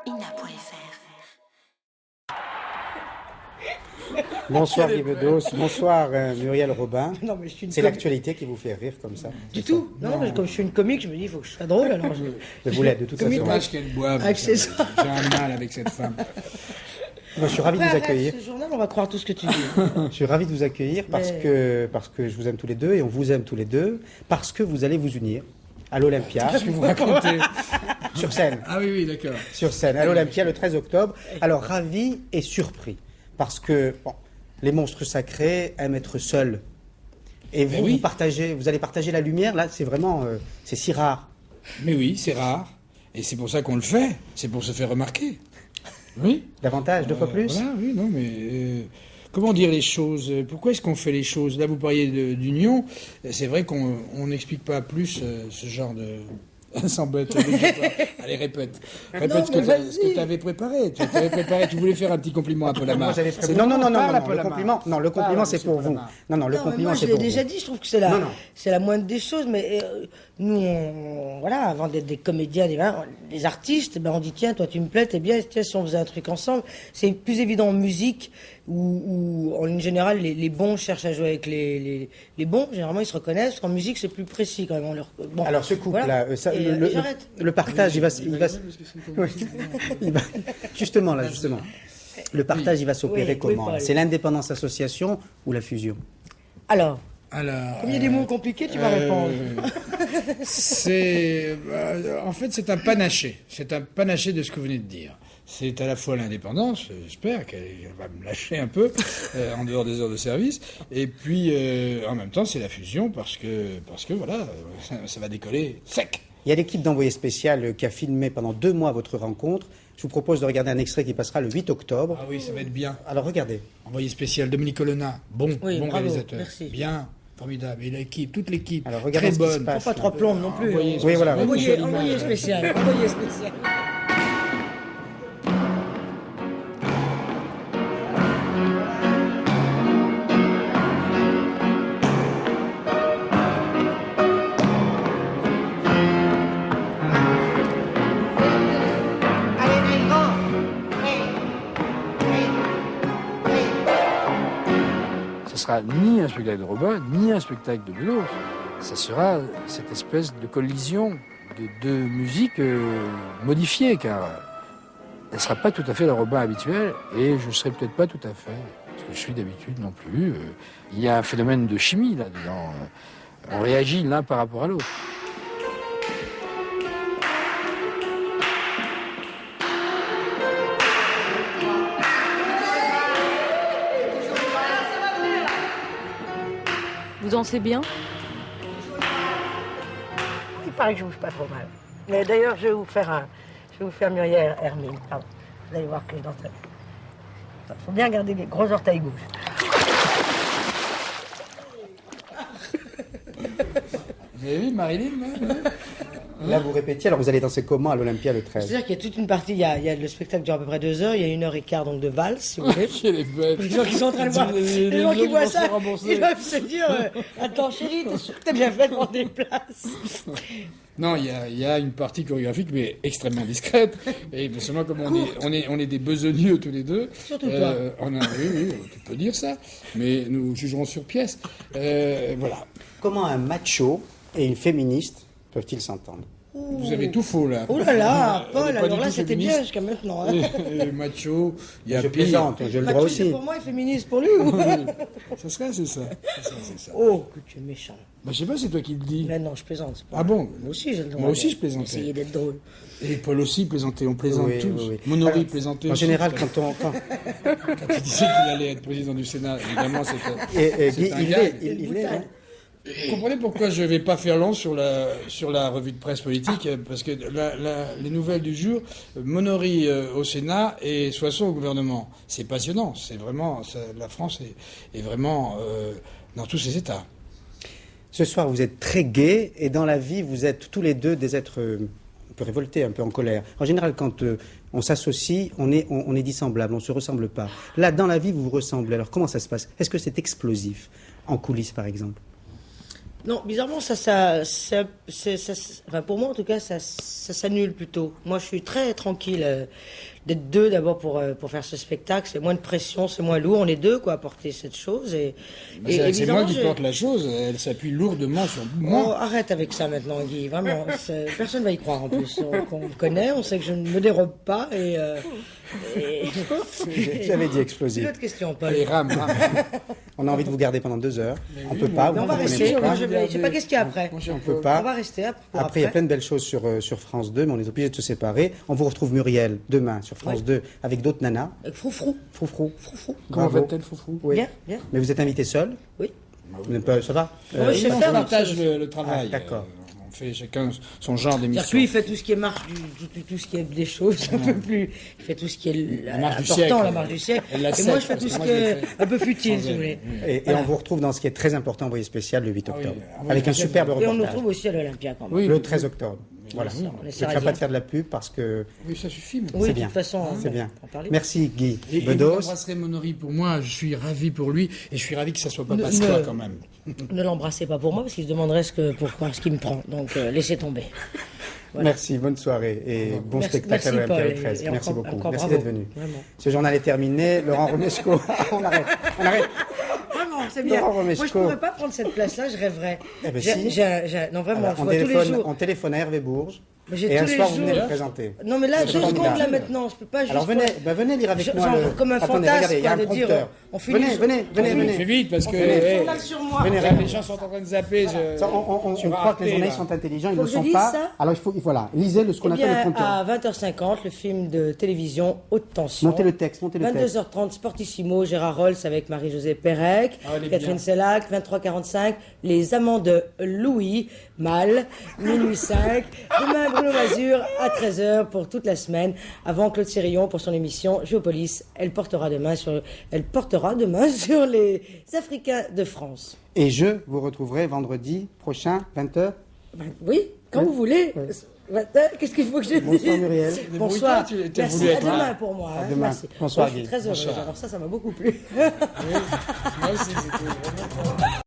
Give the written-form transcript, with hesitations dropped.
ina.fr. Bonsoir Guy Bedos, bonsoir Muriel Robin. Non, mais je suis une C'est l'actualité qui vous fait rire comme ça. Du tout. Non, mais comme je suis une comique, je me dis, il faut que je sois drôle. Alors Mais vous l'êtes de toute Comique, façon. Dommage qu'elle boive. Accessoire. J'ai un mal avec cette femme. Moi, je suis ravi de vous Arrête, accueillir. ce journal, on va croire tout ce que tu dis. Je suis ravi de vous accueillir parce que je vous aime tous les deux et on vous aime tous les deux parce que vous allez vous unir à l'Olympia. Qu'est-ce que vous racontez? Sur scène. Ah oui, d'accord. Sur scène, à l'Olympia le 13 octobre. Alors, ravi et surpris parce que bon, les monstres sacrés aiment être seuls. Et vous, oui. vous allez partager la lumière, là, c'est vraiment, c'est si rare. Mais oui, c'est rare. Et c'est pour ça qu'on le fait. C'est pour se faire remarquer. Oui. Davantage, deux fois plus. Voilà, oui, non, mais comment dire les choses? Pourquoi est-ce qu'on fait les choses? Là, vous parliez d'union. C'est vrai qu'on n'explique pas plus ce genre de... Sans bête. Allez, répète. Répète ce que tu avais préparé. Tu voulais faire un petit compliment à Paul Amar. Moi, j'avais prévu. Non, le compliment, c'est pour vous. Non, le compliment, c'est je pour l'ai vous. déjà dit, je trouve que c'est la moindre des choses, mais nous, voilà, avant d'être des comédiens, des artistes, ben on dit, tiens, toi tu me plais, t'es bien, tiens, si on faisait un truc ensemble, c'est plus évident en musique, où en général, les bons cherchent à jouer avec les bons, généralement ils se reconnaissent, parce qu'en musique c'est plus précis quand même. Bon, Alors ce couple-là, voilà. J'arrête. le partage, il va justement. Le partage, il va s'opérer Oui, comment? Paul. C'est l'indépendance association ou la fusion? Alors, Alors, comme il y a des mots compliqués, tu vas répondre. En fait, c'est un panaché. C'est un panaché de ce que vous venez de dire. C'est à la fois l'indépendance, j'espère qu'elle va me lâcher un peu en dehors des heures de service, et puis en même temps c'est la fusion parce que voilà, ça va décoller sec. Il y a l'équipe d'Envoyé spécial qui a filmé pendant 2 mois votre rencontre. Je vous propose de regarder un extrait qui passera le 8 octobre. Ah oui, ça va être bien. Alors regardez. Envoyé spécial Dominique Colonna, bon Bravo, réalisateur, merci. bien, formidable, et l'équipe, toute l'équipe, Alors, regardez très ce qui se bonne. passe. Pas trois plombes non plus. Envoyé Oui, voilà. spécial. Envoyé spécial. Envoyé spécial. Ce sera ni un spectacle de Robin, ni un spectacle de Bedos. Ça sera cette espèce de collision de deux musiques modifiées, car elle ne sera pas tout à fait la Robin habituelle, et je ne serai peut-être pas tout à fait ce que je suis d'habitude non plus. Il y a un phénomène de chimie là-dedans. On réagit l'un par rapport à l'autre. Vous dansez bien? Il paraît que je bouge pas trop mal. Mais d'ailleurs, je vais vous faire Muriel Hermine. Pardon. Vous allez voir que je danse. Il faut bien garder les gros orteils gauche. Vous avez vu Marilyn même, Là, vous répétiez. Alors vous allez danser comment à l'Olympia le 13? C'est-à-dire qu'il y a toute une partie, il y a le spectacle dure à peu près 2 heures, il y a 1h15 donc de valse, si vous voulez. Elle est bête. Les gens qui sont en train de voir, les gens qui voient ça, ils doivent se dire attends chérie, t'es sûr que t'es bien fait de prendre des places? Non, il y a une partie chorégraphique, mais extrêmement discrète. Et seulement comme on est des besogneux tous les deux. Surtout toi. Oui, tu peux dire ça. Mais nous jugerons sur pièce. Voilà. Comment un macho et une féministe peuvent-ils s'entendre? Vous avez tout faux, là. Oh là là, On est Paul, pas alors du là tout c'était féministe. bien jusqu'à maintenant. Hein. Et macho, il y a Je pire. plaisante, j'ai le droit Macho, aussi. c'est pour moi et féministe pour lui ou... C'est ça. C'est ça. Oh, que tu es méchant. Bah, je sais pas, c'est toi qui le dis. Mais non, je plaisante. c'est pas Ah vrai. bon? Moi aussi j'ai le droit. Moi aussi, je plaisantais. Essayer d'être drôle. Et Paul aussi plaisantait. On plaisante Oui, tous. oui, oui. Monori Alors, plaisantait En aussi. général, quand Quand il disait qu'il allait être président du Sénat, évidemment, c'était... et c'est un il gag. l'est, il l'est, hein. Vous comprenez pourquoi je ne vais pas faire long sur la revue de presse politique, parce que les nouvelles du jour, Monori au Sénat et Soissons au gouvernement. C'est passionnant. C'est vraiment, la France est vraiment dans tous ses états. Ce soir, vous êtes très gais et dans la vie, vous êtes tous les deux des êtres un peu révoltés, un peu en colère. En général, quand on s'associe, on est dissemblables, on ne se ressemble pas. Là, dans la vie, vous vous ressemblez. Alors, comment ça se passe? Est-ce que c'est explosif? En coulisses, par exemple? Non, bizarrement, enfin, pour moi en tout cas, ça s'annule plutôt. Moi, je suis très tranquille d'être deux d'abord pour faire ce spectacle. C'est moins de pression, c'est moins lourd. On est deux quoi à porter cette chose C'est moi bizarrement, qui porte la chose, elle s'appuie lourdement sur Oh, moi. arrête avec ça maintenant, Guy. Vraiment, personne va y croire en plus. On me connaît, on sait que je ne me dérobe pas J'avais dit explosif. Une autre question, Paul. Allez, rame. On a envie de vous garder pendant 2 heures. On peut pas. Mais on vous va comprenez rester. pas. Moi, je sais pas qu'est-ce qu'il y a après. On peut pas. On va rester Après, il y a plein de belles choses sur France 2, mais on est obligé de se séparer. On vous retrouve Muriel demain sur France 2 avec d'autres nanas. Avec Froufrou. Froufrou. Comment Bravo. va-t-elle, Foufou? Oui. Bien, bien. Mais vous êtes invité seul? Oui. Vous n'êtes pas, ça va? Moi, je sais On faire partage donc, ça, le travail. Ah, d'accord. On fait chacun son genre C'est-à-dire que d'émission. lui, il fait tout ce qui est marche, tout ce qui est des choses un peu plus. Il fait tout ce qui est La marche du important, siècle. la marche du siècle. Elle la Et sait, moi, je fais parce tout que ce moi, qui je est l'ai fait un peu futile, sans si vous elle. voulez. Et on vous retrouve dans ce qui est très important, envoyé spécial le 8 Ah oui, octobre. ah oui, avec un oui, superbe Et on nous reportage. retrouve aussi à l'Olympia quand même. Oui, Le 13 octobre. Voilà. On Je ne essaiera vais d'y pas aller. de faire de la pub parce que Oui, ça suffit. mais- Oui, c'est de bien. toute façon. C'est bien. on en parlait. Merci Guy Et vous Bedos. embrasserez Monori pour moi, je suis ravi pour lui, et je suis ravi que ça soit pas Ne- Pasqua ne- quand même. Ne l'embrassez pas pour moi parce qu'il se demanderait pourquoi ce qu'il me prend. Donc laissez tomber. Voilà. Merci, bonne soirée et bon Merci- spectacle à merci, l'Olympia Paul, le 13. et Merci encore- beaucoup. encore Merci bravo. d'être venu. Vraiment. Ce journal est terminé. Laurent Romesco. On arrête. On arrête. Vraiment, c'est bien. Laurent Moi, je Romesco. pourrais pas prendre cette place-là, je rêverais. Eh ben, si. Non, vraiment, Alors, je on, vois tous les téléphone, jours. on téléphone à Hervé Bourges. Mais j'ai Et un tous les soir, vous venez jours. le présenter. Non, mais là, C'est 2 secondes, formidable. là, maintenant. Je peux pas juste. Alors venez lire avec moi. Genre, le- comme un Attendez, fantasme, regardez, il y a un quoi, de dire, prompteur. on finit Venez, sur- venez, venez. Fais vite, parce que fait le eh, journal sur moi. Venez, là, les gens sont en train de zapper. Ça, on sur croit que les Arte, journalistes là. sont intelligents, ils Faut ne que le je sont dise pas. ça Alors voilà, lisez ce qu'on Eh appelle le bien, prompteur. à 20h50, le film de télévision Haute Tension. Montez le texte, montez le texte. 22h30, Sportissimo, Gérard Rolls avec Marie-Josée Pérec, Ah, elle est Catherine bien. Sellac, 23h45, Les Amants de Louis, Mal, minuit 5. Demain, Bruno Mazur à 13h pour toute la semaine, avant Claude Sérillon pour son émission Géopolis. Elle portera demain sur les Africains de France. Et je vous retrouverai vendredi prochain, 20h. Ben, oui, quand vous voulez. Qu'est-ce qu'il faut que je dise? Bonsoir, Muriel. Bonsoir. Débrouille-toi, tu- t'as Merci. voulu À être demain là. pour moi. À hein. demain. Merci. Bonsoir, Moi, je suis Guy. très heureuse. Bonsoir. Alors ça m'a beaucoup plu. Moi aussi, c'était vraiment-